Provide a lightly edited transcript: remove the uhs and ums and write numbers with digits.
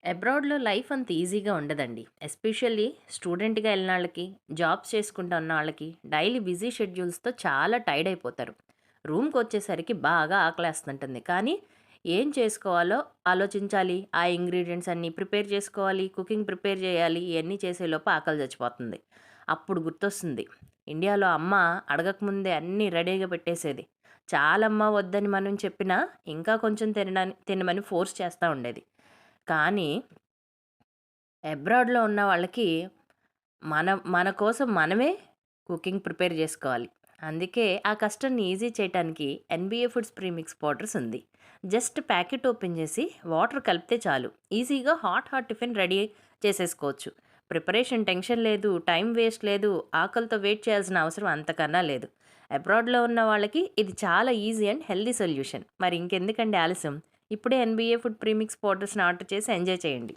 అబ్రాడ్‌లో life అంత ఈజీగా ఉండదండి. ఎస్పెషల్లీ స్టూడెంట్‌గా ఎళ్ళినాళ్ళకి, జాబ్స్ చేసుకుంటా ఉన్నవాళ్ళకి డైలీ బిజీ షెడ్యూల్స్‌తో చాలా టైర్డ్ అయిపోతారు. రూమ్‌కొచ్చేసరికి బాగా ఆకలేస్తుంటుంది. కానీ ఏం చేసుకోవాలో ఆలోచించాలి. ఆ ఇంగ్రీడియెంట్స్ అన్నీ ప్రిపేర్ చేసుకోవాలి. కుకింగ్ ప్రిపేర్ చేయాలి. ఇయన్నీ చేసేలోపు ఆకలి చచ్చిపోతుంది. అప్పుడు గుర్తొస్తుంది. ఇండియాలో అమ్మ అడగకముందే అన్నీ రెడీగా పెట్టేసేది. చాలమ్మా వద్దని మనం చెప్పినా ఇంకా కొంచెం తినమని ఫోర్స్ చేస్తా ఉండేది. కానీ అబ్రాడ్‌లో ఉన్న వాళ్ళకి మన కోసం మనమే కుకింగ్ ప్రిపేర్ జేసుకోవాలి. అందుకే ఆ కష్టాన్ని ఈజీ చేయటానికి ఎన్‌బీఏ ఫుడ్స్ ప్రీమిక్స్ పౌడర్స్ ఉంది. జస్ట్ ప్యాకెట్ ఓపెన్ చేసి వాటర్ కలిపితే చాలు. ఈజీగా హాట్ టిఫిన్ రెడీ చేసేసుకోవచ్చు. ప్రిపరేషన్ టెన్షన్ లేదు, టైం వేస్ట్ లేదు, ఆకలితో వెయిట్ చేయాల్సిన అవసరం అంతకన్నా లేదు. అబ్రాడ్‌లో ఉన్న వాళ్ళకి ఇది చాలా ఈజీ అండ్ హెల్తీ సొల్యూషన్. మరి ఇంకెందుకండి ఆలస్యం? ఇప్పుడే ఎన్‌బీఏ ఫుడ్ ప్రీమిక్స్ పౌడర్స్‌ని ఆర్డర్ చేసి ఎంజాయ్ చేయండి.